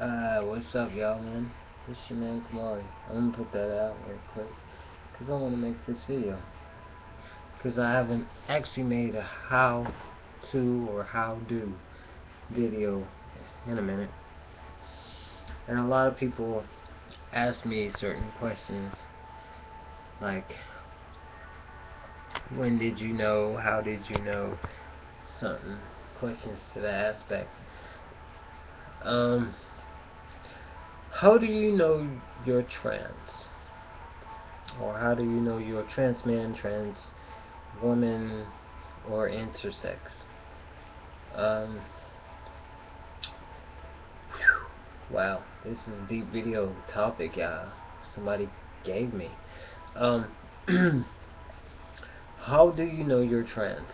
What's up, y'all, man? This your man Kamari. I'm gonna put that out real quick because I want to make this video because I haven't actually made a how to or how do video in a minute, and a lot of people ask me certain questions like, when did you know, how did you know, something, questions to that aspect. um how do you know you're trans? Or how do you know you're trans man, trans woman, or intersex? Um, wow, this is a deep video topic, y'all. Somebody gave me. Um, how do you know you're trans?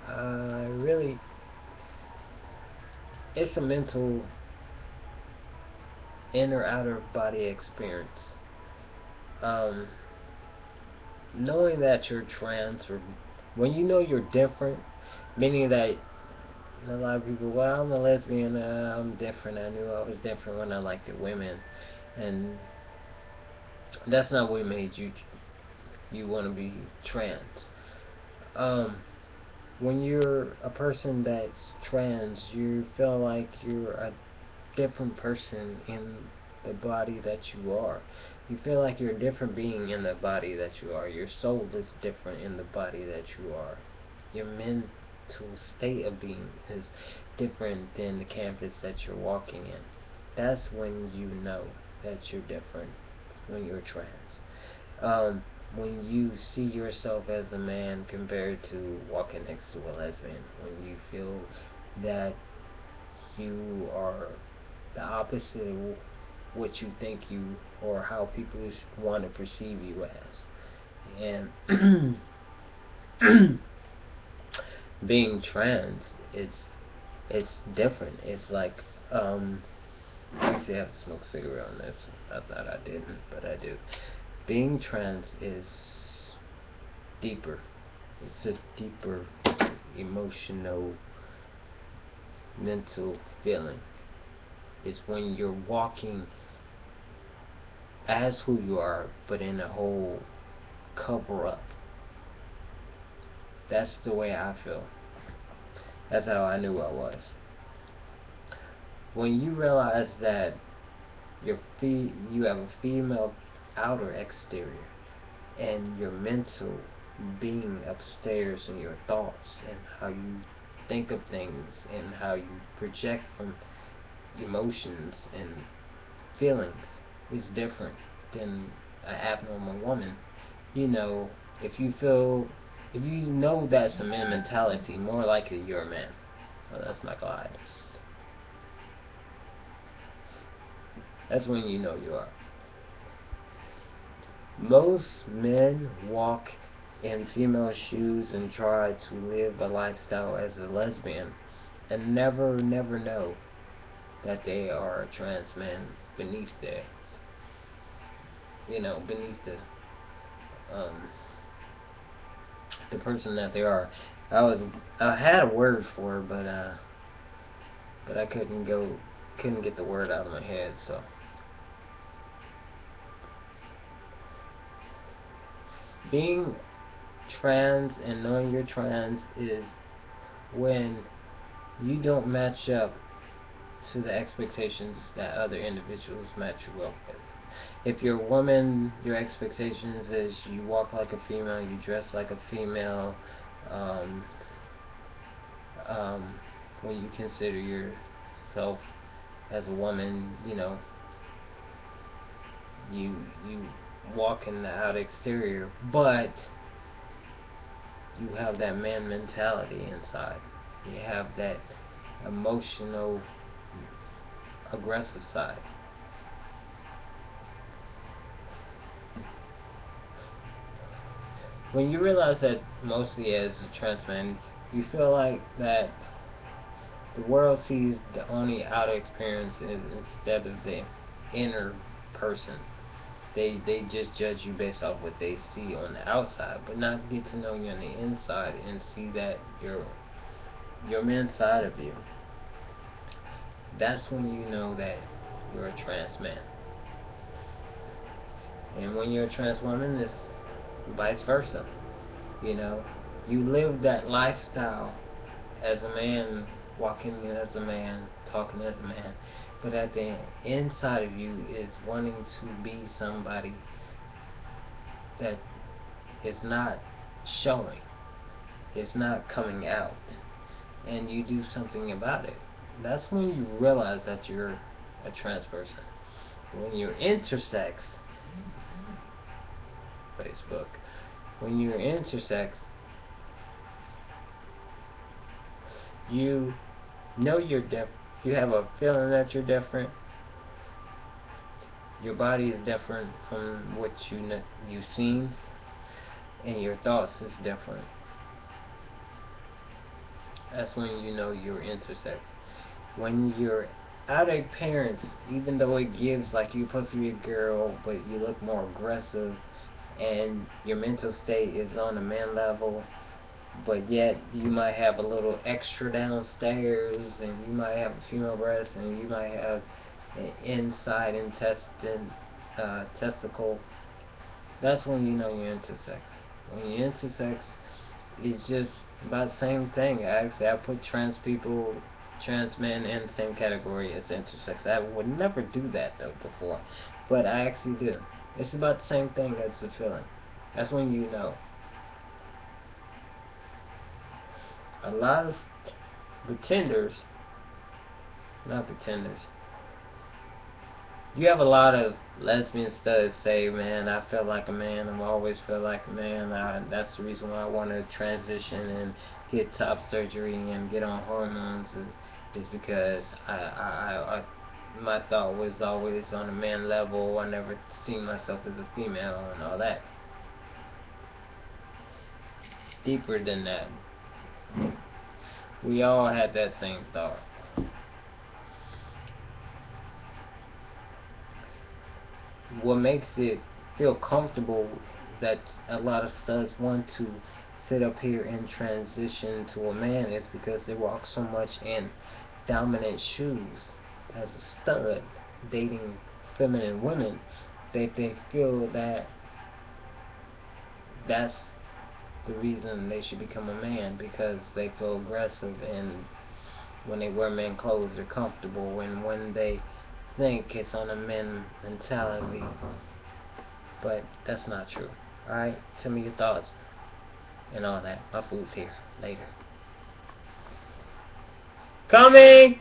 Really, it's a mental inner outer body experience. Um, knowing that you're trans, or when you know you're different, meaning that a lot of people, well, I'm a lesbian, I'm different, I knew I was different when I liked the women, and that's not what made you want to be trans. um when you're a person that's trans, you feel like you're a different person in the body that you are. You feel like you're a different being in the body that you are. Your soul is different in the body that you are. Your mental state of being is different than the campus that you're walking in. That's when you know that you're different, when you're trans. When you see yourself as a man compared to walking next to a lesbian, when you feel that you are the opposite of what you think you, or how people want to perceive you as. And being trans, it's different. It's like, actually I have to smoke a cigarette on this. I thought I didn't, but I do. Being trans is deeper. It's a deeper emotional, mental feeling. It's when you're walking as who you are, but in a whole cover up. That's the way I feel. That's how I knew I was. When you realize that you have a female outer exterior, and your mental being upstairs, and your thoughts and how you think of things and how you project from emotions and feelings is different than an abnormal woman. You know, if you feel, if you know that's a man mentality, more likely you're a man. Oh, that's my God. That's when you know you are. Most men walk in female shoes and try to live a lifestyle as a lesbian and never know that they are a trans man beneath their, beneath the person that they are. I had a word for it, but I couldn't get the word out of my head. So being trans and knowing you're trans is when you don't match up to the expectations that other individuals match you up with. If you're a woman, your expectations is you walk like a female, you dress like a female. Um, when you consider yourself as a woman, you walk in the out exterior, but you have that man mentality inside. You have that emotional, aggressive side. When you realize that, mostly as a trans man, you feel like that the world sees the only outer experience instead of the inner person. They just judge you based off what they see on the outside, but not get to know you on the inside and see that you're your men's side of you, that's when you know that you're a trans man. And when you're a trans woman, it's vice versa. You know, you live that lifestyle as a man, walking as a man, talking as a man, but at the inside of you is wanting to be somebody that is not showing, it's not coming out, and you do something about it. That's when you realize that you're a trans person. When you're intersex, Facebook, when you're intersex, you know you're different. You have a feeling that you're different. Your body is different from what you've seen, and your thoughts is different. That's when you know you're intersex. When you're out of parents, even though it gives like you're supposed to be a girl, but you look more aggressive, and your mental state is on a man level, but yet you might have a little extra downstairs, and you might have a female breast, and you might have an inside testicle. That's when you know you're intersex. When you're intersex, it's just about the same thing. Actually, I put trans people, trans men in the same category as intersex. I would never do that though before, but I actually do. It's about the same thing as the feeling. That's when you know. A lot of pretenders, not pretenders. You have a lot of lesbian studs say, man, I feel like a man, I've always felt like a man, that's the reason why I want to transition and get top surgery and get on hormones, is because my thought was always on a man level. I never seen myself as a female and all that. It's deeper than that. We all had that same thought. What makes it feel comfortable that a lot of studs want to sit up here and transition to a man is because they walk so much in dominant shoes as a stud dating feminine women that they feel that that's the reason they should become a man, because they feel aggressive, and when they wear men clothes they're comfortable, and when they think it's on a men mentality. But that's not true. Alright, tell me your thoughts and all that. My food's here later. Coming!